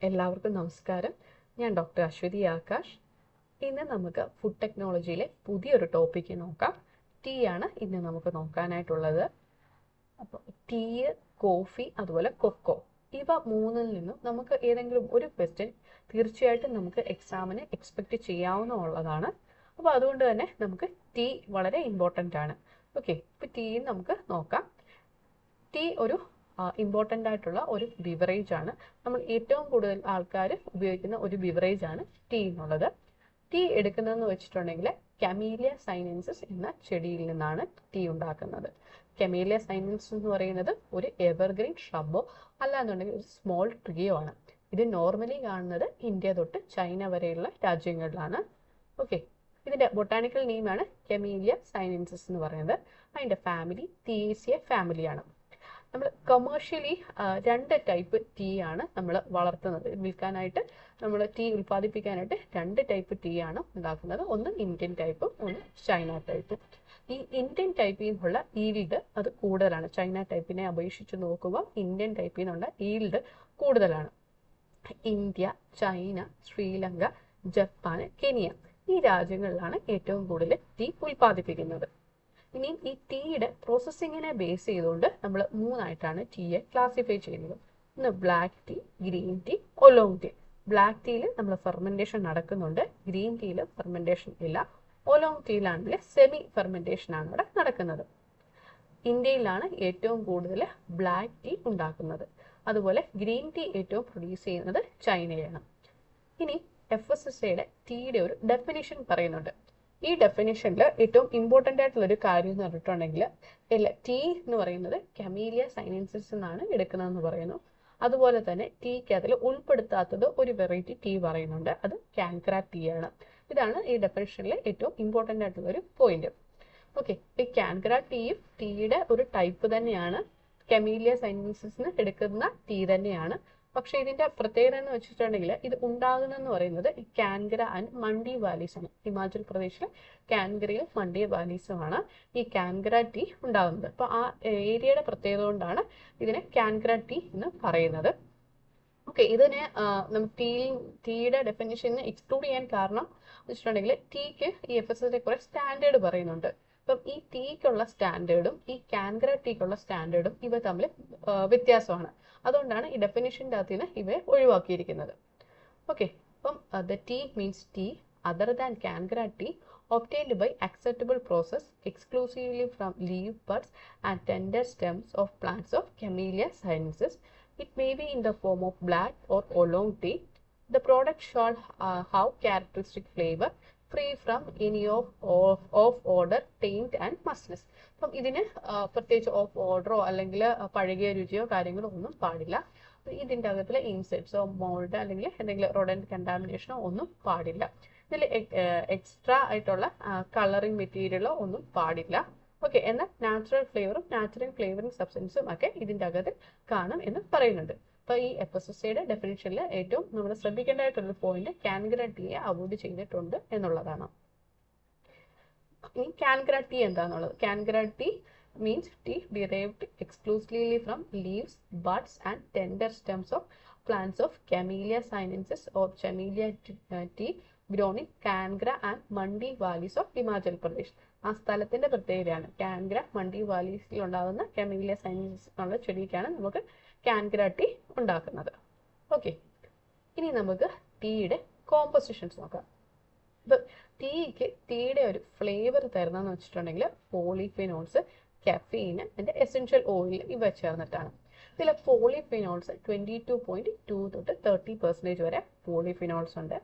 എല്ലാവർക്കും നമസ്കാരം. ഞാൻ ഡോക്ടർ അശ്വതി ആകാശ്. ഇന്ന് നമുക്ക് ഫുഡ് ടെക്നോളജിയിലെ പുതിയൊരു ടോപ്പിക്ക് നോക്കാം. ടീ ആണ് ഇന്ന് നമുക്ക് നോക്കാനായിട്ടുള്ളത്. അപ്പോൾ ടീ, കോഫി, അതുപോലെ കൊക്കോ, ഇവ മൂന്നിൽ നിന്നും നമുക്ക് ഏതെങ്കിലും ഒരു ക്വസ്റ്റ്യൻ തീർച്ചയായിട്ടും നമുക്ക് എക്സാമിന് എക്സ്പെക്റ്റ് ചെയ്യാവുന്നതാണ്. അപ്പോൾ അതുകൊണ്ട് തന്നെ നമുക്ക് ടീ വളരെ ഇമ്പോർട്ടൻ്റ് ആണ്. ഓക്കെ, ഇപ്പോൾ ടീ നമുക്ക് നോക്കാം. ടീ ഒരു ഇമ്പോർട്ടൻ്റ് ആയിട്ടുള്ള ഒരു ബിവറേജ് ആണ്. നമ്മൾ ഏറ്റവും കൂടുതൽ ആൾക്കാർ ഉപയോഗിക്കുന്ന ഒരു ബിവറേജ് ആണ് ടീ എന്നുള്ളത്. ടീ എടുക്കുന്നതെന്ന് വെച്ചിട്ടുണ്ടെങ്കിൽ കമീലിയ സൈനൻസിസ് എന്ന ചെടിയിൽ നിന്നാണ് ടീ ഉണ്ടാക്കുന്നത്. കമീലിയ സൈനൻസിസ് എന്ന് പറയുന്നത് ഒരു എവർഗ്രീൻ ഷ്രബോ അല്ലാന്നുണ്ടെങ്കിൽ ഒരു സ്മോൾ ട്രീയോ ആണ്. ഇത് നോർമലി കാണുന്നത് ഇന്ത്യ തൊട്ട് ചൈന വരെയുള്ള രാജ്യങ്ങളിലാണ്. ഓക്കെ, ഇതിന്റെ ബൊട്ടാണിക്കൽ നെയിമാണ് കമീലിയ സൈനൻസിസ് എന്ന് പറയുന്നത്. അതിന്റെ ഫാമിലി തീസിയ ഫാമിലിയാണ്. നമ്മൾ കൊമേഴ്ഷ്യലി രണ്ട് ടൈപ്പ് ടീ ആണ് നമ്മൾ വളർത്തുന്നത്. വിൽക്കാനായിട്ട് നമ്മൾ ടീ ഉൽപ്പാദിപ്പിക്കാനായിട്ട് രണ്ട് ടൈപ്പ് ടീ ആണ് ഉണ്ടാക്കുന്നത്. ഒന്ന് ഇന്ത്യൻ ടൈപ്പും ഒന്ന് ചൈന ടൈപ്പും. ഈ ഇന്ത്യൻ ടൈപ്പിൽ നിന്നുള്ള ഈൽഡ് അത് കൂടുതലാണ്. ചൈന ടൈപ്പിനെ അപേക്ഷിച്ച് നോക്കുമ്പോൾ ഇന്ത്യൻ ടൈപ്പിൽ നിന്നുള്ള ഈൽഡ് കൂടുതലാണ്. India, China, Sri Lanka, Japan, Kenya ഈ രാജ്യങ്ങളിലാണ് ഏറ്റവും കൂടുതൽ ടീ ഉൽപ്പാദിപ്പിക്കുന്നത്. ഇനി ഈ ടീയുടെ പ്രോസസ്സിങ്ങിനെ ബേസ് ചെയ്തുകൊണ്ട് നമ്മൾ മൂന്നായിട്ടാണ് ടീയെ ക്ലാസിഫൈ ചെയ്യുന്നത്. ഒന്ന് black tea, green tea, oolong tea. Black ടീയിൽ നമ്മൾ ഫെർമെൻറ്റേഷൻ നടക്കുന്നുണ്ട്, ഗ്രീൻ ടീയിൽ ഫെർമെൻറ്റേഷൻ ഇല്ല. ഒലോങ് ടീയിലാണെങ്കിൽ സെമി ഫെർമെൻറ്റേഷൻ ആണ് ഇവിടെ നടക്കുന്നത്. ഇന്ത്യയിലാണ് ഏറ്റവും കൂടുതൽ ബ്ലാക്ക് ടീ ഉണ്ടാക്കുന്നത്. അതുപോലെ ഗ്രീൻ ടീ ഏറ്റവും പ്രൊഡ്യൂസ് ചെയ്യുന്നത് ചൈനയാണ്. ഇനി FSSAയുടെ ടീയുടെ ഒരു ഡെഫിനിഷൻ പറയുന്നുണ്ട്. ഈ ഡെഫിനിഷനിൽ ഏറ്റവും ഇമ്പോർട്ടൻ്റ് ആയിട്ടുള്ള ഒരു കാര്യം എന്ന് പറഞ്ഞിട്ടുണ്ടെങ്കിൽ ടീ എന്ന് പറയുന്നത് കമീലിയ സൈനൻസിസ് എന്നാണ് എടുക്കുന്നതെന്ന് പറയുന്നു. അതുപോലെ തന്നെ ടീക്ക് അതിൽ ഉൾപ്പെടുത്താത്തത് ഒരു വെറൈറ്റി ടീ പറയുന്നുണ്ട്, അത് കാൻഗ്ര ടീ ആണ്. ഇതാണ് ഈ ഡെഫിനിഷനിലെ ഏറ്റവും ഇമ്പോർട്ടൻ്റ് ആയിട്ടുള്ള ഒരു പോയിന്റ്. ഓക്കെ, ഈ കാൻഗ്ര ടീയും ടീയുടെ ഒരു ടൈപ്പ് തന്നെയാണ്, കമീലിയ സൈനൻസിസിന് എടുക്കുന്ന ടീ തന്നെയാണ്. പക്ഷെ ഇതിന്റെ പ്രത്യേകത എന്ന് വെച്ചിട്ടുണ്ടെങ്കിൽ ഇത് ഉണ്ടാകുന്നതെന്ന് പറയുന്നത് കാൻഗ്ര ആൻഡ് മണ്ഡി വാലീസ് ആണ്. ഹിമാചൽ പ്രദേശിലെ കാൻഗ്രയിൽ മണ്ഡി വാലീസുമാണ് ഈ കാൻഗ്ര ടീ ഉണ്ടാകുന്നത്. അപ്പൊ ആ ഏരിയയുടെ പ്രത്യേകത കൊണ്ടാണ് ഇതിനെ കാൻഗ്ര ടീ എന്ന് പറയുന്നത്. ഓക്കെ, ഇതിനെ ടീയുടെ ഡെഫിനിഷന് എക്സ്ക്ലൂഡ് ചെയ്യാൻ കാരണം വെച്ചിട്ടുണ്ടെങ്കിൽ ടീക്ക് ഈ FSSAയുടെ കുറെ സ്റ്റാൻഡേർഡ് പറയുന്നുണ്ട്. അപ്പം ഈ ടീക്കുള്ള സ്റ്റാൻഡേർഡും ഈ കാൻഗ്ര ടീക്കുള്ള സ്റ്റാൻഡേർഡും ഇവ തമ്മിൽ വ്യത്യാസമാണ്. അതുകൊണ്ടാണ് ഈ ഡെഫിനിഷൻ്റെ അകത്ത് നിന്ന് ഇവയെ ഒഴിവാക്കിയിരിക്കുന്നത്. ഓക്കെ, അപ്പം the tea means tea other than Kangra tea obtained by acceptable process exclusively from leaf buds and tender stems of plants of Camellia sinensis. It may be in the form of black or oolong tea. The product should have characteristic flavor free from any of odor, taint and mustiness. അപ്പം ഇതിന് പ്രത്യേകിച്ച് of ഓർഡറോ അല്ലെങ്കിൽ പഴകിയ രുചിയോ കാര്യങ്ങളോ ഒന്നും പാടില്ല. ഇതിൻ്റെ അകത്തിലെ ഇൻസെക്ട്സോ mould അല്ലെങ്കിൽ എന്തെങ്കിലും റോഡൻറ്റ് കണ്ടാമിനേഷനോ ഒന്നും പാടില്ല. ഇതിൽ എക്സ്ട്രാ ആയിട്ടുള്ള കളറിങ് മെറ്റീരിയലോ ഒന്നും പാടില്ല. ഓക്കെ, എന്നാൽ നാച്ചുറൽ ഫ്ലേവറിങ് സബ്സ്റ്റൻസും ഒക്കെ ഇതിൻ്റെ അകത്ത് കാണും എന്ന് പറയുന്നുണ്ട്. അപ്പോൾ ഈ FSSAയുടെ ഡെഫിനിഷനിൽ ഏറ്റവും നമ്മൾ ശ്രദ്ധിക്കേണ്ടതായിട്ടുള്ള പോയിന്റ് കാൻഗ്ര ടീയെ അവോയ്ഡ് ചെയ്തിട്ടുണ്ട് എന്നുള്ളതാണ്. ഇനി കാൻഗ്ര ടീ എന്താണെന്നുള്ളത്. Kangra tea means tea derived exclusively from leaves, buds and tender stems of plants of Camellia sinensis or Camellia tea grown in Kangra and Mandi valleys of Himachal Pradesh. ആ സ്ഥലത്തിന്റെ പ്രത്യേകതയാണ് കാൻഗ്ര മണ്ഡി വാലീസിൽ ഉണ്ടാകുന്ന Camellia sinensis എന്നുള്ള ചെടിക്കാണ് നമുക്ക് Kangra tea ഉണ്ടാക്കുന്നത്. Okay, ഇനി നമുക്ക് ടീയുടെ compositions നോക്കാം. ഇപ്പം ടീയുടെ ഒരു ഫ്ലേവർ തരുന്നതെന്ന് വെച്ചിട്ടുണ്ടെങ്കിൽ പോളിഫിനോൾസ്, കഫീന് ആൻഡ് എസെൻഷ്യൽ ഓയിൽ ഇവ ചേർന്നിട്ടാണ്. ഇതിൽ പോളിഫിനോൾസ് 22.2 തൊട്ട് 30% വരെ പോളിഫിനോൾസ് ഉണ്ട്.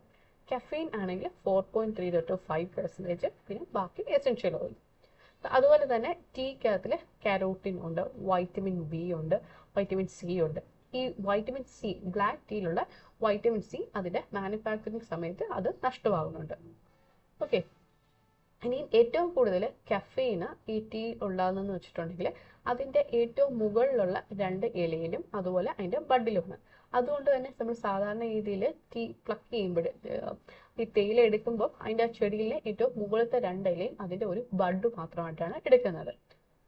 കഫീൻ ആണെങ്കിൽ 4.3 തൊട്ട് 5%, പിന്നെ ബാക്കി എസെൻഷ്യൽ ഓയിൽ. അതുപോലെ തന്നെ ടീക്കകത്തിൽ കാരോട്ടിൻ ഉണ്ട്, വൈറ്റമിൻ ബി ഉണ്ട്, വൈറ്റമിൻ സി ഉണ്ട്. ഈ വൈറ്റമിൻ സി, ബ്ലാക്ക് ടീയിലുള്ള വൈറ്റമിൻ സി അതിൻ്റെ മാനുഫാക്ചറിങ് സമയത്ത് അത് നഷ്ടമാകുന്നുണ്ട്. ഓക്കെ, ഇനി ഏറ്റവും കൂടുതൽ കഫീന് ഈ ടീ ഉണ്ടാകുന്നതെന്ന് വെച്ചിട്ടുണ്ടെങ്കിൽ അതിൻ്റെ ഏറ്റവും മുകളിലുള്ള രണ്ട് ഇലയിലും അതുപോലെ അതിൻ്റെ ബഡിലുമാണ്. അതുകൊണ്ട് തന്നെ നമ്മൾ സാധാരണ രീതിയിൽ ടീ പ്ലക്ക് ചെയ്യുമ്പോൾ ഈ തേയില എടുക്കുമ്പോൾ അതിൻ്റെ ആ ചെടിയിലെ ഏറ്റവും മുകളിലത്തെ രണ്ട് ഇലയും അതിൻ്റെ ഒരു ബഡ് മാത്രമായിട്ടാണ് എടുക്കുന്നത്.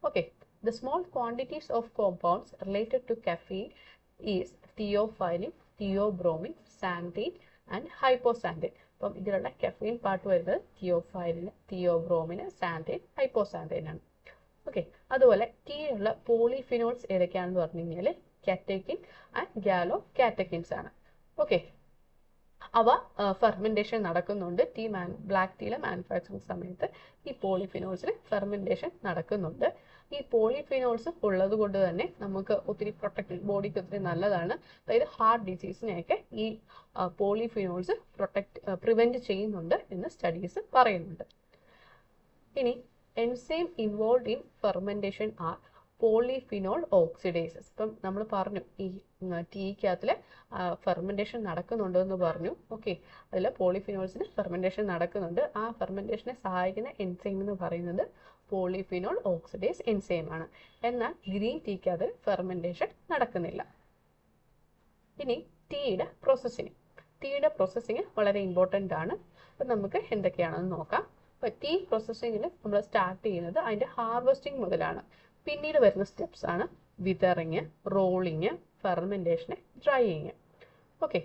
Okay, the small quantities of compounds related to caffeine is theophylline, theobromine, xanthine and hypoxanthine. അപ്പം ഇതിലുള്ള കെഫീൻ പാർട്ട് വരുന്നത് തിയോഫൈലിന്, തിയോബ്രോമിന്, സാന്തൈൻ, ഹൈപ്പോസാന്തൈൻ ആണ്. ഓക്കെ, അതുപോലെ ടീയിലുള്ള പോളിഫിനോൾസ് ഏതൊക്കെയാണെന്ന് പറഞ്ഞു കഴിഞ്ഞാൽ കാറ്റക്കിൻ ആൻഡ് ഗാലോ കാറ്റക്കിൻസ് ആണ്. ഓക്കെ, അവ ഫെർമെൻറ്റേഷൻ നടക്കുന്നുണ്ട്. ബ്ലാക്ക് ടീയിലെ മാനുഫാക്ചറിങ് സമയത്ത് ഈ പോളിഫിനോൾസിന് ഫെർമെൻറ്റേഷൻ നടക്കുന്നുണ്ട്. ഈ പോളിഫിനോൾസ് ഉള്ളത് കൊണ്ട് തന്നെ നമുക്ക് ഒത്തിരി ബോഡിക്ക് ഒത്തിരി നല്ലതാണ്. അതായത് ഹാർട്ട് ഡിസീസിനെയൊക്കെ ഈ പോളിഫിനോൾസ് പ്രിവെൻറ്റ് ചെയ്യുന്നുണ്ട് എന്ന് സ്റ്റഡീസ് പറയുന്നുണ്ട്. ഇനി enzyme involve in fermentation are polyphenol oxidases. ഇപ്പം നമ്മൾ പറഞ്ഞു ഈ ടീക്കകത്തിൽ ഫെർമെൻറ്റേഷൻ നടക്കുന്നുണ്ടെന്ന് പറഞ്ഞു. ഓക്കെ, അതിൽ പോളിഫിനോൾസിന് ഫെർമെൻറ്റേഷൻ നടക്കുന്നുണ്ട്. ആ ഫെർമെൻറ്റേഷനെ സഹായിക്കുന്ന എൻസൈം എന്ന് പറയുന്നത് പോളിഫിനോൾ ഓക്സിഡേസ് എൻസൈം ആണ്. എന്നാൽ ഗ്രീൻ ടീക്കകത്ത് ഫെർമെൻറ്റേഷൻ നടക്കുന്നില്ല. ഇനി ടീയുടെ പ്രോസസ്സിങ് വളരെ ഇമ്പോർട്ടൻ്റ് ആണ്. അപ്പം നമുക്ക് എന്തൊക്കെയാണെന്ന് നോക്കാം. അപ്പോൾ ടീ പ്രോസസ്സിങ്ങിൽ നമ്മൾ സ്റ്റാർട്ട് ചെയ്യുന്നത് അതിൻ്റെ ഹാർവെസ്റ്റിംഗ് മുതലാണ്. പിന്നീട് വരുന്ന സ്റ്റെപ്സ് ആണ് withering, rolling, fermentation, drying. Okay,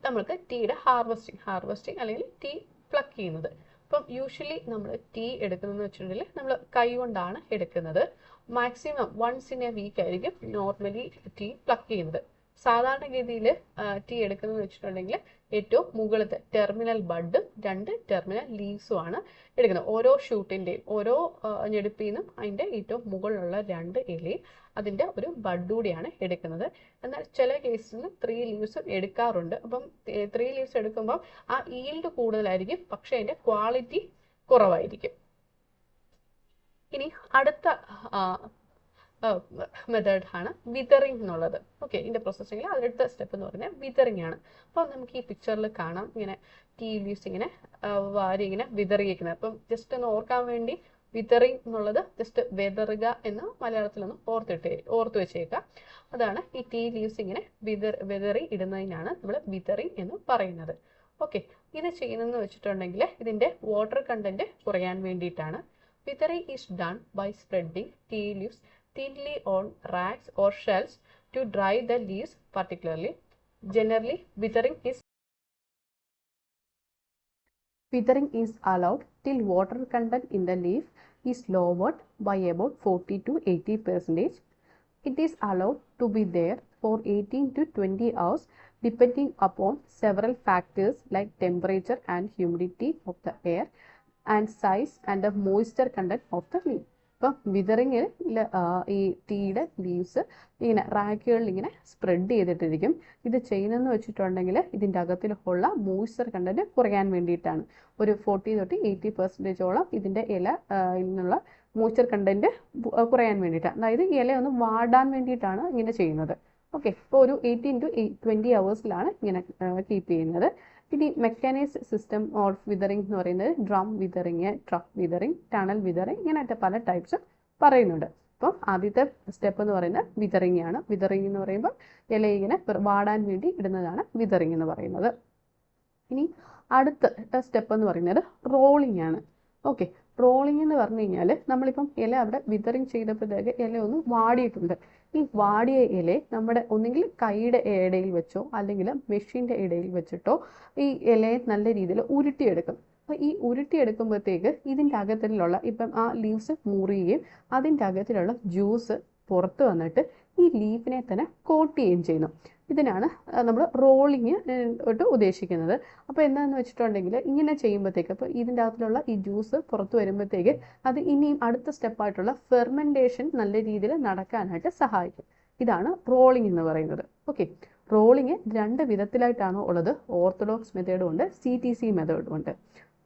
നമുക്ക് ടീയുടെ ഹാർവെസ്റ്റിംഗ് അല്ലെങ്കിൽ ടീ പ്ലക്ക് ചെയ്യുന്നത്. അപ്പം യൂഷ്വലി നമ്മൾ ടീ എടുക്കുന്നതെന്ന് വെച്ചിട്ടുണ്ടെങ്കിൽ നമ്മൾ കൈ കൊണ്ടാണ് എടുക്കുന്നത്. Maximum once in a week ആയിരിക്കും നോർമലി ടീ പ്ലക്ക് ചെയ്യുന്നത്. സാധാരണഗതിയിൽ ടീ എടുക്കുന്നതെന്ന് വെച്ചിട്ടുണ്ടെങ്കിൽ ഏറ്റവും മുകളിലത്തെ ടെർമിനൽ ബഡും 2 ടെർമിനൽ ലീവ്സും ആണ് എടുക്കുന്നത്. ഓരോ ഷൂട്ടിൻ്റെയും ഓരോ ഞെടുപ്പിൽ നിന്നും അതിൻ്റെ ഏറ്റവും മുകളിലുള്ള 2 ഇലയും അതിൻ്റെ ഒരു ബഡ് കൂടിയാണ് എടുക്കുന്നത്. എന്നാൽ ചില കേസിൽ 3 ലീവ്സും എടുക്കാറുണ്ട്. അപ്പം 3 ലീവ്സ് എടുക്കുമ്പോൾ ആ ഈൽഡ് കൂടുതലായിരിക്കും, പക്ഷേ അതിൻ്റെ ക്വാളിറ്റി കുറവായിരിക്കും. ഇനി അടുത്ത മെത്തേഡ് ആണ് വിതറിങ് എന്നുള്ളത്. ഓക്കെ, ഇതിൻ്റെ പ്രോസസ്സിങ്ങിൽ അടുത്ത സ്റ്റെപ്പ് എന്ന് പറഞ്ഞാൽ വിതറിങ് ആണ്. അപ്പോൾ നമുക്ക് ഈ പിക്ചറിൽ കാണാം ഇങ്ങനെ ടീ ലീവ്സ് ഇങ്ങനെ വാരി ഇങ്ങനെ വിതറിയിരിക്കുന്നത്. അപ്പം ജസ്റ്റ് ഒന്ന് ഓർക്കാൻ വേണ്ടി വിതറിങ് എന്നുള്ളത് ജസ്റ്റ് വെതറുക എന്ന് മലയാളത്തിലൊന്ന് ഓർത്ത് വെച്ചേക്കുക. അതാണ് ഈ ടീ ലീവ്സ് ഇങ്ങനെ വെതറി ഇടുന്നതിനാണ് നമ്മൾ വിതറിങ് എന്ന് പറയുന്നത്. ഓക്കെ, ഇത് ചെയ്യുന്നതെന്ന് വെച്ചിട്ടുണ്ടെങ്കിൽ ഇതിൻ്റെ വാട്ടർ കണ്ടന്റ് കുറയാൻ വേണ്ടിയിട്ടാണ്. Withering is done by spreading tea leaves thinly on racks or shelves to dry the leaves particularly. Generally, withering is allowed till water content in the leaf is lowered by about 40 to 80%. It is allowed to be there for 18 to 20 hours depending upon several factors like temperature and humidity of the air and size and the moisture content of the leaf. ഇപ്പം വിതറിങ്ങിൽ ഈ ടീയുടെ leaves ഇങ്ങനെ റാക്കുകളിൽ ഇങ്ങനെ spread ചെയ്തിട്ടിരിക്കും. ഇത് ചെയ്യുന്നതെന്ന് വെച്ചിട്ടുണ്ടെങ്കിൽ ഇതിൻ്റെ അകത്തിലുള്ള moisture content കുറയാൻ വേണ്ടിയിട്ടാണ്. ഒരു 40 തൊട്ട് 80% ഇതിൻ്റെ ഇന്നുള്ള മോയ്സ്ചർ കണ്ടന്റ് കുറയാൻ വേണ്ടിയിട്ടാണ്. അതായത് ഇല ഒന്ന് വാടാൻ വേണ്ടിയിട്ടാണ് ഇങ്ങനെ ചെയ്യുന്നത്. ഓക്കെ, ഇപ്പോൾ ഒരു 18 to 20 hours ഇങ്ങനെ കീപ്പ് ചെയ്യുന്നത്. ഇനി മെക്കാനൈസ്ഡ് സിസ്റ്റം ഓഫ് വിതറിങ് എന്ന് പറയുന്നത് drum withering, truck withering, tunnel withering, ഇങ്ങനത്തെ പല ടൈപ്സ് പറയുന്നുണ്ട്. അപ്പം ആദ്യത്തെ സ്റ്റെപ്പ് എന്ന് പറയുന്നത് വിതറിങ് ആണ്. വിതറിങ് എന്ന് പറയുമ്പോൾ ഇല ഇങ്ങനെ വാടാൻ വേണ്ടി ഇടുന്നതാണ് വിതറിങ് എന്ന് പറയുന്നത്. ഇനി അടുത്ത സ്റ്റെപ്പ് എന്ന് പറയുന്നത് റോളിംഗ് ആണ്. ഓക്കെ, റോളിംഗ് എന്ന് പറഞ്ഞു കഴിഞ്ഞാൽ നമ്മളിപ്പം ഇല അവിടെ വിതറിങ് ചെയ്തപ്പോഴത്തേക്ക് ഇല ഒന്ന് വാടിയിട്ടുണ്ട്. ഈ വാടിയ ഇല നമ്മുടെ ഒന്നുകിൽ കൈയുടെ ഇടയിൽ വെച്ചോ അല്ലെങ്കിൽ മെഷീൻ്റെ ഇടയിൽ വെച്ചിട്ടോ ഈ ഇലയെ നല്ല രീതിയിൽ ഉരുട്ടിയെടുക്കും. അപ്പോൾ ഈ ഉരുട്ടിയെടുക്കുമ്പോഴത്തേക്ക് ഇതിൻ്റെ അകത്തിലുള്ള ഇപ്പം ആ ലീവ്സ് മുറിയുകയും അതിൻ്റെ അകത്തിലുള്ള ജ്യൂസ് പുറത്ത് വന്നിട്ട് ഈ ലീഫിനെ തന്നെ കോട്ട് ചെയ്യുകയും ചെയ്യുന്നു. ഇതിനാണ് നമ്മൾ റോളിങ് തൊട്ട് ഉദ്ദേശിക്കുന്നത്. അപ്പോൾ എന്താണെന്ന് വെച്ചിട്ടുണ്ടെങ്കിൽ ഇങ്ങനെ ചെയ്യുമ്പോഴത്തേക്ക് അപ്പോൾ ഇതിൻ്റെ അകത്തിലുള്ള ഈ ജ്യൂസ് പുറത്ത് വരുമ്പോഴത്തേക്ക് അത് ഇനിയും അടുത്ത സ്റ്റെപ്പായിട്ടുള്ള ഫെർമെൻറ്റേഷൻ നല്ല രീതിയിൽ നടക്കാനായിട്ട് സഹായിക്കും. ഇതാണ് റോളിംഗ് എന്ന് പറയുന്നത്. ഓക്കെ, റോളിംഗ് 2 വിധത്തിലായിട്ടാണ് ഉള്ളത്. ഓർത്തഡോക്സ് മെത്തേഡും ഉണ്ട്, CTC മെത്തേഡും ഉണ്ട്.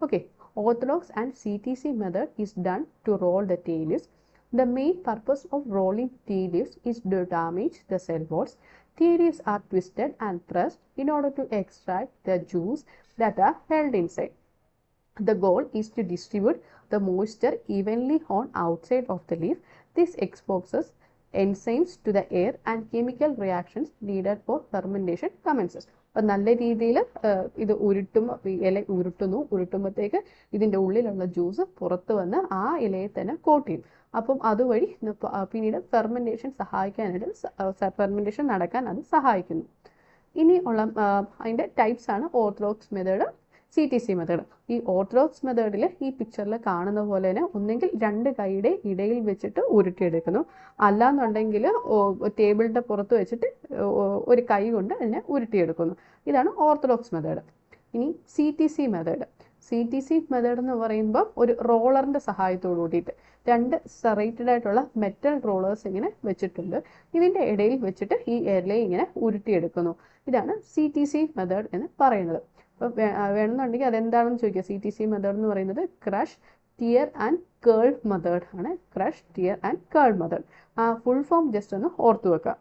Okay, orthodox and CTC method is done to roll the tea leaves. The main purpose of rolling tea leaves is to damage the cell walls. Tea leaves are twisted and pressed in order to extract the juice that are held inside. The goal is to distribute the moisture evenly on outside of the leaf. This exposes enzymes to the air and chemical reactions needed for fermentation commences. അപ്പം നല്ല രീതിയിൽ ഇത് ഇല ഉരുട്ടുമ്പോഴത്തേക്ക് ഇതിൻ്റെ ഉള്ളിലുള്ള juice പുറത്ത് വന്ന് ആ ഇലയെ തന്നെ കോട്ട് ചെയ്യും. അപ്പം അതുവഴി പിന്നീട് ഫെർമെൻറ്റേഷൻ നടക്കാൻ അത് സഹായിക്കുന്നു. ഇനി ഉള്ള അതിൻ്റെ ടൈപ്സ് ആണ് ഓർത്തഡോക്സ് മെത്തേഡ്, CTC മെത്തേഡ്. ഈ ഓർത്തഡോക്സ് മെത്തേഡിൽ ഈ പിക്ചറിൽ കാണുന്ന പോലെ തന്നെ ഒന്നെങ്കിൽ രണ്ട് കൈയുടെ ഇടയിൽ വെച്ചിട്ട് ഉരുട്ടിയെടുക്കുന്നു, അല്ലാന്നുണ്ടെങ്കിൽ ടേബിളിൻ്റെ പുറത്ത് വെച്ചിട്ട് ഒരു കൈ കൊണ്ട് അതിനെ ഉരുട്ടിയെടുക്കുന്നു. ഇതാണ് ഓർത്തഡോക്സ് മെത്തേഡ്. ഇനി CTC മെത്തേഡ്. CTC മെത്തേഡ് എന്ന് പറയുമ്പോൾ ഒരു റോളറിൻ്റെ സഹായത്തോടു കൂടിയിട്ട് രണ്ട് സെറേറ്റഡ് ആയിട്ടുള്ള മെറ്റൽ റോളേഴ്സ് ഇങ്ങനെ വെച്ചിട്ടുണ്ട്. ഇതിൻ്റെ ഇടയിൽ വെച്ചിട്ട് ഈ ഇലയെ ഇങ്ങനെ ഉരുട്ടിയെടുക്കുന്നു. ഇതാണ് CTC മെത്തേഡ് എന്ന് പറയുന്നത്. അപ്പോൾ വേണമെന്നുണ്ടെങ്കിൽ അതെന്താണെന്ന് ചോദിക്കുക. CTC മെത്തേഡ് എന്ന് പറയുന്നത് crush, tear and curl method ആണ്. Crush, tear and curl method. Full form just ഒന്ന് ഓർത്തു വെക്കുക.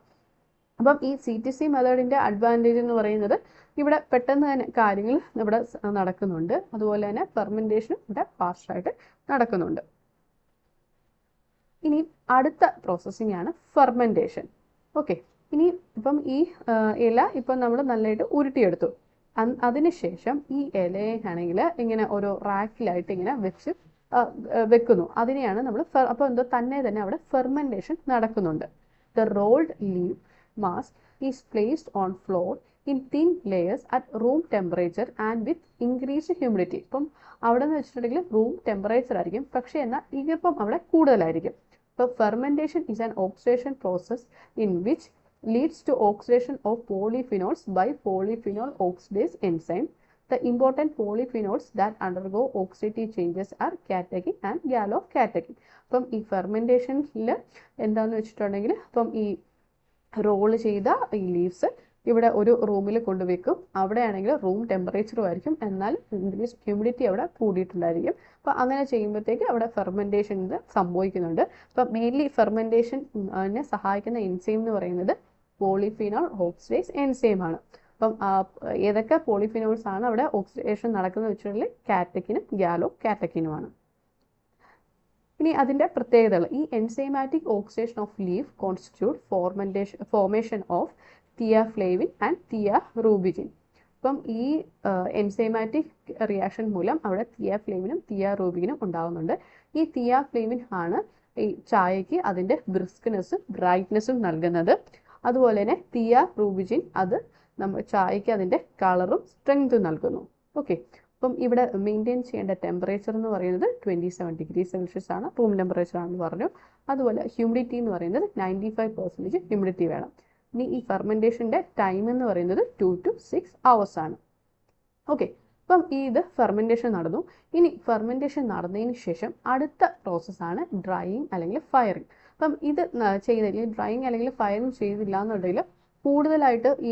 അപ്പം ഈ CTC മെത്തേഡിൻ്റെ അഡ്വാൻറ്റേജ് എന്ന് പറയുന്നത് ഇവിടെ പെട്ടെന്ന് തന്നെ കാര്യങ്ങൾ ഇവിടെ നടക്കുന്നുണ്ട്. അതുപോലെ തന്നെ ഫെർമെൻറ്റേഷനും ഇവിടെ ഫാസ്റ്റായിട്ട് നടക്കുന്നുണ്ട്. ഇനി അടുത്ത പ്രോസസ്സിംഗ് ആണ് ഫെർമെൻറ്റേഷൻ. ഓക്കെ, ഇനി ഇപ്പം ഈ ഇല ഇപ്പം നമ്മൾ നല്ലതായിട്ട് ഉരുട്ടിയെടുത്തു. അതിനുശേഷം ഈ ഇലയെ ആണെങ്കിൽ ഇങ്ങനെ ഓരോ റാക്കിലായിട്ട് ഇങ്ങനെ വെക്കുന്നു. അതിനെയാണ് നമ്മൾ അപ്പോൾ എന്തോ തന്നെ അവിടെ ഫെർമെൻറ്റേഷൻ നടക്കുന്നുണ്ട്. The rolled leaf mass is placed on floor in thin layers at room temperature and with increased humidity. ഇപ്പം അവിടെ നിന്ന് വെച്ചിട്ടുണ്ടെങ്കിൽ റൂം ടെമ്പറേച്ചർ ആയിരിക്കും, പക്ഷേ എന്നാൽ ഈർപ്പം അവിടെ കൂടുതലായിരിക്കും. ഇപ്പോൾ fermentation is an oxidation process in which leads to oxidation of polyphenols by polyphenol oxidase enzyme. The important polyphenols that undergo oxidative changes are catechin and gallocatechin. അപ്പം ഈ ഫെർമെൻറ്റേഷനിൽ എന്താണെന്ന് വെച്ചിട്ടുണ്ടെങ്കിൽ അപ്പം ഈ റോള് ചെയ്ത ഈ ലീവ്സ് ഇവിടെ ഒരു റൂമിൽ കൊണ്ടുവയ്ക്കും. അവിടെയാണെങ്കിൽ റൂം ടെമ്പറേച്ചറും ആയിരിക്കും, എന്നാൽ ഇൻക്രീസ് ഹ്യൂമിഡിറ്റി അവിടെ കൂടിയിട്ടുണ്ടായിരിക്കും. അപ്പോൾ അങ്ങനെ ചെയ്യുമ്പോഴത്തേക്ക് അവിടെ ഫെർമെൻറ്റേഷൻ സംഭവിക്കുന്നുണ്ട്. അപ്പം മെയിൻലി ഫെർമെൻറ്റേഷനെ സഹായിക്കുന്ന എൻസൈം എന്ന് പറയുന്നത് പോളിഫിനോൾ ഓക്സിഡേസ് എൻസൈം ആണ്. അപ്പം ഏതൊക്കെ പോളിഫിനോൾസ് ആണ് അവിടെ ഓക്സിഡേഷൻ നടക്കുന്നത് വെച്ചിട്ടുണ്ടെങ്കിൽ കാറ്റക്കിനും ഗാലോകാറ്റക്കിനുമാണ്. ഇനി അതിൻ്റെ പ്രത്യേകതകൾ. ഈ enzymatic oxidation of leaf constitute formation of theaflavin and thearubigin. അപ്പം ഈ എൻസൈമാറ്റിക് റിയാക്ഷൻ മൂലം അവിടെ തിയാഫ്ലേവിനും തിയാറൂബിജിനും ഉണ്ടാകുന്നുണ്ട്. ഈ തിയാഫ്ലേവിൻ ആണ് ഈ ചായയ്ക്ക് അതിൻ്റെ ബ്രിസ്ക്നെസ്സും ബ്രൈറ്റ്നെസ്സും നൽകുന്നത്. അതുപോലെ തന്നെ തിയാറൂബിജിൻ അത് നമ്മൾ ചായയ്ക്ക് അതിൻ്റെ കളറും സ്ട്രെങ്തും നൽകുന്നു. ഓക്കെ, അപ്പം ഇവിടെ മെയിൻറ്റെയിൻ ചെയ്യേണ്ട ടെമ്പറേച്ചർ എന്ന് പറയുന്നത് 27 ഡിഗ്രി സെൽഷ്യസ് ആണ്, റൂം ടെമ്പറേച്ചർ ആണെന്ന് പറഞ്ഞു. അതുപോലെ ഹ്യൂമിഡിറ്റി എന്ന് പറയുന്നത് 95% ഹ്യൂമിഡിറ്റി വേണം. ഇനി ഈ ഫെർമെൻറ്റേഷൻ്റെ ടൈം എന്ന് പറയുന്നത് 2 to 6 hours ആണ്. ഓക്കെ, അപ്പം ഇത് ഫെർമെൻറ്റേഷൻ നടന്നു. ഇനി ഫെർമെൻറ്റേഷൻ നടന്നതിന് ശേഷം അടുത്ത പ്രോസസ്സാണ് ഡ്രൈയിങ് അല്ലെങ്കിൽ ഫയറിങ്. അപ്പം ഇത് ചെയ്തില്ലെങ്കിൽ ഡ്രൈയിങ് അല്ലെങ്കിൽ ഫയറിങ് ചെയ്തില്ല എന്നുണ്ടെങ്കിൽ കൂടുതലായിട്ട് ഈ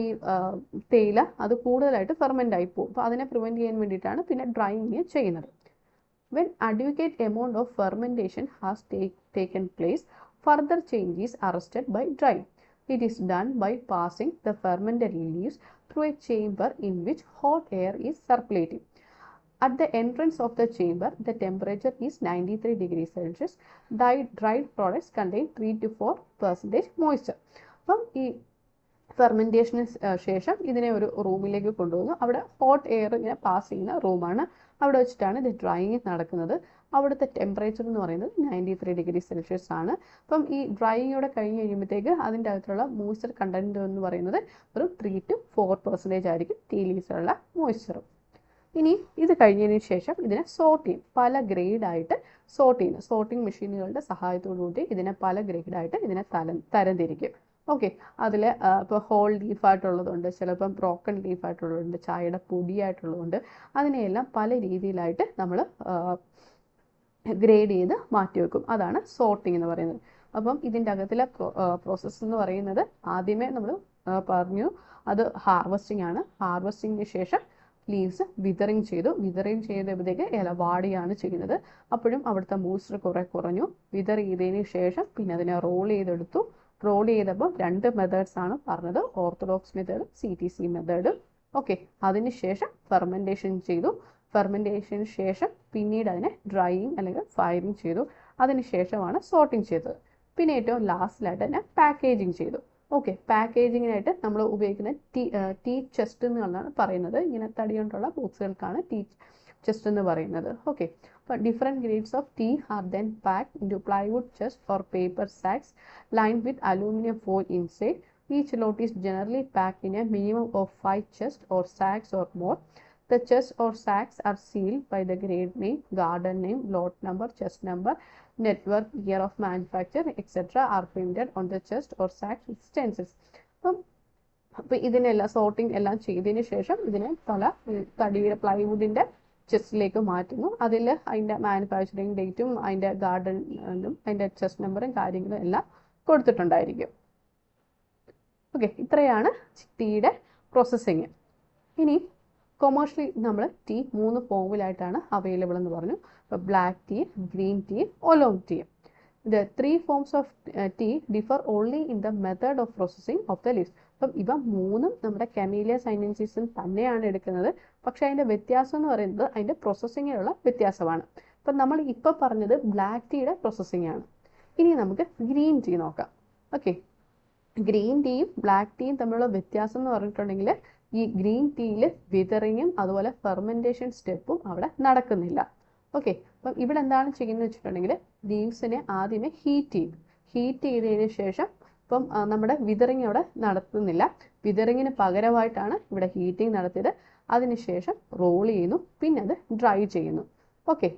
തേയില അത് കൂടുതലായിട്ട് ഫെർമെൻ്റ് ആയി പോകും. അപ്പോൾ അതിനെ പ്രിവെൻറ്റ് ചെയ്യാൻ വേണ്ടിയിട്ടാണ് പിന്നെ ഡ്രൈയിങ് ചെയ്യുന്നത്. When adequate amount of fermentation has taken place, further change is arrested by drying. It is done by passing the fermented leaves through a chamber in which hot air is circulating. At the entrance of the chamber, the temperature is 93 degrees Celsius. Dried products contain 3 to 4% moisture. അപ്പം ഈ ഫെർമെൻറ്റേഷന് ശേഷം ഇതിനെ ഒരു റൂമിലേക്ക് കൊണ്ടുപോകുന്നു. അവിടെ hot air ഇങ്ങനെ pass ചെയ്യുന്ന റൂമാണ്. അവിടെ വെച്ചിട്ടാണ് ഇത് ഡ്രൈയിങ് നടക്കുന്നത്. അവിടുത്തെ ടെമ്പറേച്ചർ എന്ന് പറയുന്നത് 93 ഡിഗ്രി സെൽഷ്യസ് ആണ്. അപ്പം ഈ ഡ്രൈയിങ്ങോടെ കഴിഞ്ഞ് കഴിയുമ്പോഴത്തേക്ക് അതിൻ്റെ അകത്തുള്ള മോയ്സ്ചർ കണ്ടൻറ്റ് എന്ന് പറയുന്നത് ഒരു 3 to 4% ആയിരിക്കും ടീ ലീവ്സിലുള്ള മോയ്സ്ചർ. ഇനി ഇത് കഴിഞ്ഞതിന് ശേഷം ഇതിനെ സോർട്ട് ചെയ്യും. പല ഗ്രേഡായിട്ട് സോർട്ട് ചെയ്യുന്നു. സോർട്ടിങ് മെഷീനുകളുടെ സഹായത്തോടു കൂടി ഇതിനെ പല ഗ്രേഡായിട്ട് ഇതിനെ തരംതിരിക്കും. ഓക്കെ, അതിൽ ഇപ്പോൾ ഹോൾ ലീഫായിട്ടുള്ളതുണ്ട്, ചിലപ്പം ബ്രോക്കൺ ലീഫായിട്ടുള്ളതുണ്ട്, ചായയുടെ പൊടിയായിട്ടുള്ളതുണ്ട്. അതിനെയെല്ലാം പല രീതിയിലായിട്ട് നമ്മൾ ഗ്രേഡ് ചെയ്ത് മാറ്റി വെക്കും. അതാണ് സോർട്ടിങ് എന്ന് പറയുന്നത്. അപ്പം ഇതിൻ്റെ അകത്തിലെ പ്രോസസ്സ് എന്ന് പറയുന്നത് ആദ്യമേ നമ്മൾ പറഞ്ഞു അത് ഹാർവസ്റ്റിംഗ് ആണ്. ഹാർവസ്റ്റിങ്ങിന് ശേഷം ലീവ്സ് വിതറിങ് ചെയ്തു. വിതറിങ് ചെയ്തപ്പോഴത്തേക്ക് ഇല വാടിയാണ് ചെയ്യുന്നത്. അപ്പോഴും അവിടുത്തെ മോയ്സ്ചർ കുറഞ്ഞു. വിതർ ചെയ്തതിന് ശേഷം പിന്നെ അതിനെ റോൾ ചെയ്തെടുത്തു. റോൾ ചെയ്തപ്പോൾ 2 മെത്തേഡ്സ് ആണ് പറഞ്ഞത്, orthodox method, CTC method. Okay, അതിനുശേഷം ഫെർമെൻറ്റേഷൻ ചെയ്തു. ഫെർമെൻറ്റേഷന് ശേഷം പിന്നീട് അതിനെ ഡ്രൈയിങ് അല്ലെങ്കിൽ ഫയറിങ് ചെയ്തു. അതിനുശേഷമാണ് സോർട്ടിങ് ചെയ്തത്. പിന്നെ ഏറ്റവും ലാസ്റ്റിലായിട്ട് തന്നെ പാക്കേജിങ് ചെയ്തു. ഓക്കെ, പാക്കേജിങ്ങിനായിട്ട് നമ്മൾ ഉപയോഗിക്കുന്ന ടീ ചെസ്റ്റ് എന്നുള്ളതാണ് പറയുന്നത്. ഇങ്ങനെ തടി കൊണ്ടുള്ള ബോക്സുകൾക്കാണ് ടീ ചെസ്റ്റ് എന്ന് പറയുന്നത്. ഓക്കെ, അപ്പോൾ different grades of tea are then packed into plywood chest or paper sacks lined with aluminum foil inside. Each lot is generally packed in a minimum of 5 chests or sacks or more. The chests or sacks are sealed by the grade name, garden name, lot number, chest number, network, year of manufacture, etc. are printed on the chest or sack stencils. അപ്പോൾ ഇതിനെല്ലാം sorting എല്ലാം ചെയ്തതിന് ശേഷം ഇതിനെ പല തടിയുടെ പ്ലൈവുഡിൻ്റെ ചെസ്റ്റിലേക്ക് മാറ്റുന്നു. അതിൽ അതിൻ്റെ മാനുഫാക്ചറിങ് ഡേറ്റും അതിൻ്റെ ഗാർഡനും അതിൻ്റെ ചെസ്റ്റ് നമ്പറും കാര്യങ്ങളും എല്ലാം കൊടുത്തിട്ടുണ്ടായിരിക്കും. ഓക്കെ, ഇത്രയാണ് ടീയുടെ പ്രോസസ്സിങ്. ഇനി കൊമേഴ്ഷ്യലി നമ്മൾ ടീ 3 ഫോമിലായിട്ടാണ് അവൈലബിൾ എന്ന് പറഞ്ഞു. ഇപ്പോൾ black tea, green tea, oolong tea. The 3 forms of tea differ only in the method of processing of the leaves. അപ്പം ഇവ 3ഉം നമ്മുടെ കമീലിയ സൈനൻസിസും തന്നെയാണ് എടുക്കുന്നത്. പക്ഷേ അതിൻ്റെ വ്യത്യാസം എന്ന് പറയുന്നത് അതിൻ്റെ പ്രോസസ്സിങ്ങിലുള്ള വ്യത്യാസമാണ്. അപ്പം നമ്മൾ ഇപ്പോൾ പറഞ്ഞത് ബ്ലാക്ക് ടീയുടെ പ്രോസസ്സിംഗ് ആണ്. ഇനി നമുക്ക് ഗ്രീൻ ടീ നോക്കാം. ഓക്കെ, ഗ്രീൻ ടീയും ബ്ലാക്ക് ടീയും തമ്മിലുള്ള വ്യത്യാസം എന്ന് പറഞ്ഞിട്ടുണ്ടെങ്കിൽ ഈ ഗ്രീൻ ടീയിൽ വിതറിങ്ങും അതുപോലെ ഫെർമെൻറ്റേഷൻ സ്റ്റെപ്പും അവിടെ നടക്കുന്നില്ല. ഓക്കെ, അപ്പം ഇവിടെ എന്താണ് ചെയ്യുന്നത് വെച്ചിട്ടുണ്ടെങ്കിൽ ലീവ്സിനെ ആദ്യമേ ഹീറ്റ് ചെയ്തതിന് ശേഷം ഇപ്പം നമ്മുടെ വിതറിങ് അവിടെ നടത്തുന്നില്ല. വിതറിങ്ങിന് പകരമായിട്ടാണ് ഇവിടെ ഹീറ്റിംഗ് നടത്തിയത്. അതിനുശേഷം റോൾ ചെയ്യുന്നു, പിന്നെ അത് ഡ്രൈ ചെയ്യുന്നു. Okay,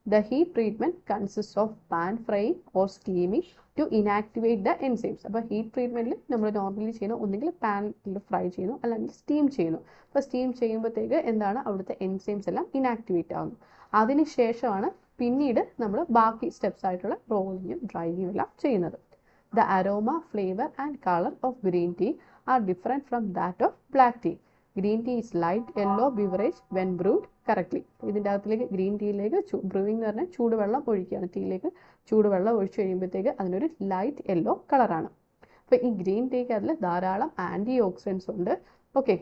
the heat treatment consist of pan frying or steaming to inactivate the enzymes. അപ്പോൾ ഹീറ്റ് ട്രീറ്റ്മെൻറ്റിൽ നമ്മൾ നോർമലി ചെയ്യുന്ന ഒന്നുകിൽ പാനിൽ ഫ്രൈ ചെയ്യുന്നു അല്ലെങ്കിൽ സ്റ്റീം ചെയ്യുന്നു. അപ്പോൾ സ്റ്റീം ചെയ്യുമ്പോഴത്തേക്ക് എന്താണ് അവിടുത്തെ എൻസൈംസ് എല്ലാം ഇനാക്ടിവേറ്റ് ആകുന്നു. അതിനുശേഷമാണ് പിന്നീട് നമ്മൾ ബാക്കി സ്റ്റെപ്സ് ആയിട്ടുള്ള റോളിങ്ങും ഡ്രൈയിങ്ങും എല്ലാം ചെയ്യുന്നത്. The aroma, flavour and colour of green tea are different from that of black tea. Green tea is light yellow beverage when brewed correctly. ഇതിൻ്റെ അകത്തിലേക്ക് ഗ്രീൻ ടീയിലേക്ക് ബ്രൂവിംഗ് എന്ന് പറഞ്ഞാൽ ചൂടുവെള്ളം ഒഴിക്കുകയാണ്. ടീയിലേക്ക് ചൂടുവെള്ളം ഒഴിച്ചു കഴിയുമ്പോഴത്തേക്ക് അതിനൊരു ലൈറ്റ് യെല്ലോ കളറാണ്. അപ്പോൾ ഈ ഗ്രീൻ ടീക്ക് അതിൽ ധാരാളം ആൻറ്റി ഓക്സിഡൻസ് ഉണ്ട്. Okay,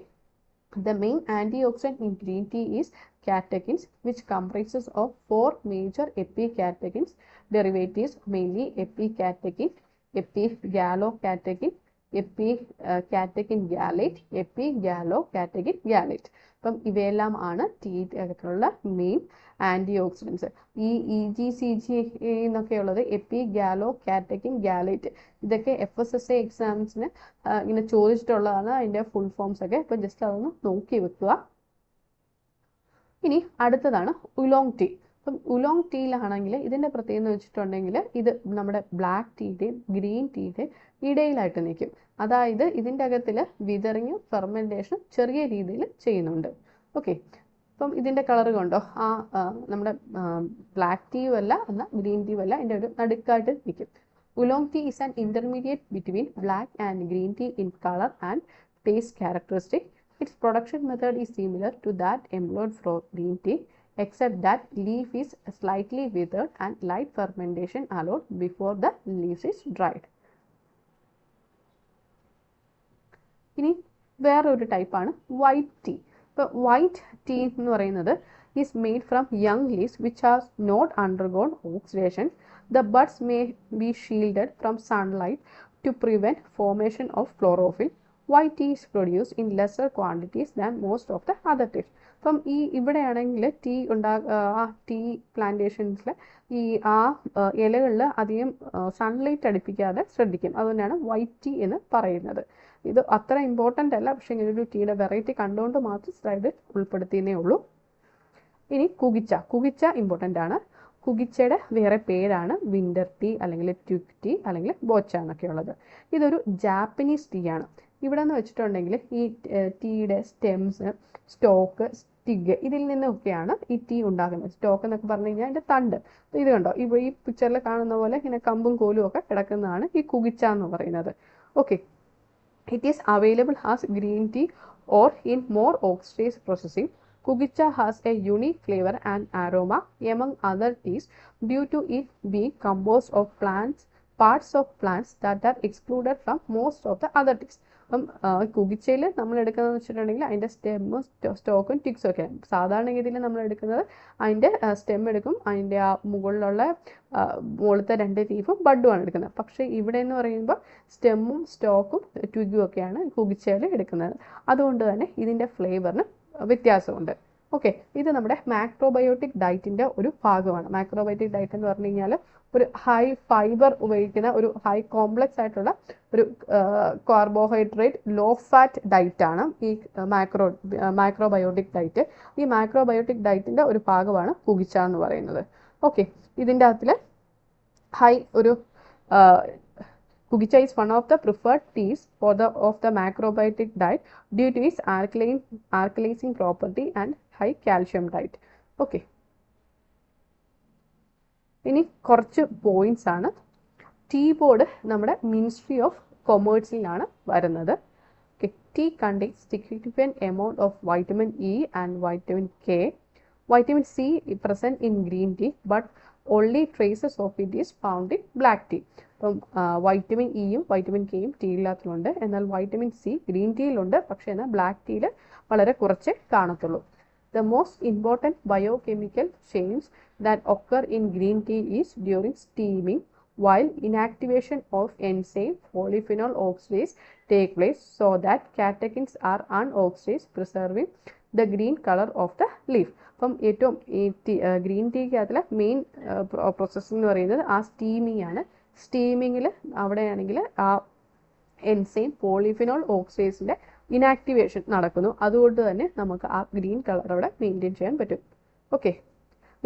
the main antioxidant in green tea is catechins, which comprises of 4 major epicatechins derivatives, mainly epicatechin, epigallocatechin, epicatechin gallate, epigallocatechin gallate. അപ്പം ഇവയെല്ലാം ആണ് ടീയിലുള്ള മെയിൻ ആൻറ്റി ഓക്സിഡൻസ്. ഈ EGCG എന്നൊക്കെയുള്ളത് എപ്പിഗാലോകാറ്റക്കിൻ ഗാലേറ്റ്. ഇതൊക്കെ FSSA എക്സാംസിന് ഇങ്ങനെ ചോദിച്ചിട്ടുള്ളതാണ് അതിൻ്റെ ഫുൾ ഫോംസ് ഒക്കെ. ഇപ്പം ജസ്റ്റ് അതൊന്ന് നോക്കി വെക്കുക. ഇനി അടുത്തതാണ് ഉലോങ് ടീ. അപ്പം ഉലോങ് ടീയിലാണെങ്കിൽ ഇതിൻ്റെ പ്രത്യേകത എന്ന് വെച്ചിട്ടുണ്ടെങ്കിൽ ഇത് നമ്മുടെ ബ്ലാക്ക് ടീയുടെയും ഗ്രീൻ ടീയുടെയും ഇടയിലായിട്ട് നിൽക്കും. അതായത് ഇതിൻ്റെ അകത്തിൽ വിതറിങ്ങും ഫെർമെൻറ്റേഷനും ചെറിയ രീതിയിൽ ചെയ്യുന്നുണ്ട്. ഓക്കെ, അപ്പം ഇതിൻ്റെ കളർ കൊണ്ടോ നമ്മുടെ ബ്ലാക്ക് ടീയും അല്ല എന്നാൽ ഗ്രീൻ ടീയും അല്ല, ഇതിൻ്റെ ഒരു നടുക്കായിട്ട് നിൽക്കും. Oolong tea is an intermediate between black and green tea in colour and taste characteristic. Its production method is similar to that employed for green tea, except that leaf is slightly withered and light fermentation allowed before the leaves is dried. ഇനി വേറൊരു ടൈപ്പാണ് white tea. ഇപ്പോൾ white tea എന്ന് പറയുന്നത് is made from young leaves which has not undergone oxidation. The buds may be shielded from sunlight to prevent formation of chlorophyll. White tea is produced in lesser quantities than most of the other teas. അപ്പം ഇവിടെയാണെങ്കിൽ tea പ്ലാന്റേഷൻസിൽ ഈ ഇലകളിൽ അധികം sunlight അടിപ്പിക്കാതെ ശ്രദ്ധിക്കും. അതുകൊണ്ടാണ് white tea എന്ന് പറയുന്നത്. ഇത് അത്ര ഇമ്പോർട്ടൻ്റ് അല്ല, പക്ഷേ ഇങ്ങനെ ഒരു ടീയുടെ വെറൈറ്റി കണ്ടുകൊണ്ട് മാത്രം സ്ലൈഡ് ഉൾപ്പെടുത്തിയേ ഉള്ളൂ. ഇനി കുകിച്ച ഇമ്പോർട്ടൻ്റ് ആണ്. കുകിച്ചയുടെ വേറെ പേരാണ് വിൻ്റർ ടീ അല്ലെങ്കിൽ ട്വിഗ് ടീ അല്ലെങ്കിൽ ബോച്ച എന്നൊക്കെയുള്ളത്. ഇതൊരു ജാപ്പനീസ് ടീ ആണ്. ഇവിടെ എന്ന് വെച്ചിട്ടുണ്ടെങ്കിൽ ഈ ടീയുടെ സ്റ്റെംസ്, സ്റ്റോക്ക്, സ്റ്റിഗ് ഇതിൽ നിന്നൊക്കെയാണ് ഈ ടീ ഉണ്ടാക്കുന്നത്. സ്റ്റോക്ക് എന്നൊക്കെ പറഞ്ഞു കഴിഞ്ഞാൽ അതിൻ്റെ തണ്ട്. ഇത് കണ്ടോ, ഈ പിക്ചറിൽ കാണുന്ന പോലെ ഇങ്ങനെ കമ്പും കോലും ഒക്കെ കിടക്കുന്നതാണ് ഈ കുകിച്ച എന്ന് പറയുന്നത്. Okay, it is available as green tea or in more oxidise processing. Kugicha has a unique flavor and aroma among other teas due to it being composed of parts of plants that are excluded from most of the other teas. അപ്പം കുകിച്ചയിൽ നമ്മൾ എടുക്കുന്നതെന്ന് വെച്ചിട്ടുണ്ടെങ്കിൽ അതിൻ്റെ സ്റ്റെമ്മും സ്റ്റോക്കും ടിക്സും ഒക്കെ. സാധാരണഗതിയിൽ നമ്മൾ എടുക്കുന്നത് അതിൻ്റെ സ്റ്റെം എടുക്കും, അതിൻ്റെ ആ മുകളിലത്തെ 2 ലീഫും ബഡുമാണ് എടുക്കുന്നത്. പക്ഷേ ഇവിടെ എന്ന് പറയുമ്പോൾ സ്റ്റെമ്മും സ്റ്റോക്കും ട്വിഗും ഒക്കെയാണ് കുകിച്ചയിൽ എടുക്കുന്നത്. അതുകൊണ്ട് തന്നെ ഇതിൻ്റെ ഫ്ലേവറിന് വ്യത്യാസമുണ്ട്. ഓക്കെ, ഇത് നമ്മുടെ മാക്രോബയോട്ടിക് ഡയറ്റിൻ്റെ ഒരു ഭാഗമാണ്. മാക്രോബയോട്ടിക് ഡയറ്റ് എന്ന് പറഞ്ഞു കഴിഞ്ഞാൽ ഒരു ഹൈ ഫൈബർ ഉപയോഗിക്കുന്ന ഒരു ഹൈ കോംപ്ലക്സ് ആയിട്ടുള്ള ഒരു കാർബോഹൈഡ്രേറ്റ് ലോ ഫാറ്റ് ഡയറ്റാണ് ഈ മാക്രോബയോട്ടിക് ഡയറ്റ്. ഈ മാക്രോബയോട്ടിക് ഡയറ്റിൻ്റെ ഒരു ഭാഗമാണ് പുകിച്ച എന്ന് പറയുന്നത്. ഓക്കെ, ഇതിൻ്റെ അകത്തിൽ ഹൈ ഒരു Kugicha is one of the preferred teas of the macrobiotic diet due to its alkalizing property and high calcium diet. Okay. ഇനി കുറച്ച് പോയിന്റ്സ് ആണ്. ടീ ബോർഡ് നമ്മുടെ മിനിസ്ട്രി ഓഫ് കൊമേഴ്സിലാണ് വരുന്നത്. Tea contains significant amount of vitamin E and vitamin K. Vitamin C is present in green tea, but only traces of it is found in black tea. അപ്പം vitamin ഇയും vitamin കെയും ടീയിലകത്തുണ്ട്, എന്നാൽ vitamin C green ടീയിലുണ്ട്, പക്ഷേ എന്നാൽ black ടീയിൽ വളരെ കുറച്ചേ കാണത്തുള്ളൂ. The most important biochemical change that occur in green tea is during steaming, while inactivation of enzyme polyphenol oxidase take place so that catechins are unoxidized, preserving the green color of the leaf. അപ്പം ഏറ്റവും ഈ green ടീക്കകത്തിലെ main process എന്ന് പറയുന്നത് ആ steaming ആണ്. സ്റ്റീമിങ്ങിൽ അവിടെയാണെങ്കിൽ ആ enzyme polyphenol ഓക്സിഡേസിൻ്റെ inactivation നടക്കുന്നു. അതുകൊണ്ട് തന്നെ നമുക്ക് ആ ഗ്രീൻ കളർ അവിടെ മെയിൻറ്റെയിൻ ചെയ്യാൻ പറ്റും. Okay,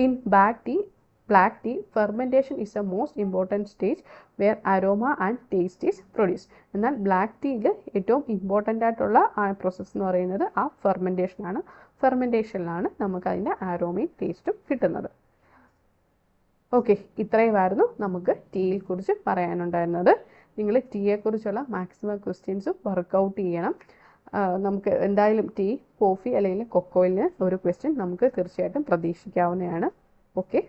in black tea fermentation is a most important stage where aroma and taste is produce. എന്നാൽ ബ്ലാക്ക് ടീയിൽ ഏറ്റവും ഇമ്പോർട്ടൻ്റ് ആയിട്ടുള്ള ആ പ്രോസസ്സ് എന്ന് പറയുന്നത് ആ ഫെർമെൻറ്റേഷനാണ്. ഫെർമെൻറ്റേഷനിലാണ് നമുക്ക് അതിൻ്റെ ആരോമയും ടേസ്റ്റും കിട്ടുന്നത്. ഓക്കെ, ഇത്രയുമായിരുന്നു നമുക്ക് ടീയെ കുറിച്ച് പറയാനുണ്ടായിരുന്നത്. നിങ്ങൾ ടീയെക്കുറിച്ചുള്ള മാക്സിമം ക്വസ്റ്റ്യൻസും വർക്കൗട്ട് ചെയ്യണം. നമുക്ക് എന്തായാലും ടീ, കോഫി അല്ലെങ്കിൽ കൊക്കോയിൽ നിന്ന് ഒരു ക്വസ്റ്റ്യൻ നമുക്ക് തീർച്ചയായിട്ടും പ്രതീക്ഷിക്കാവുന്നതാണ്. ഓക്കെ.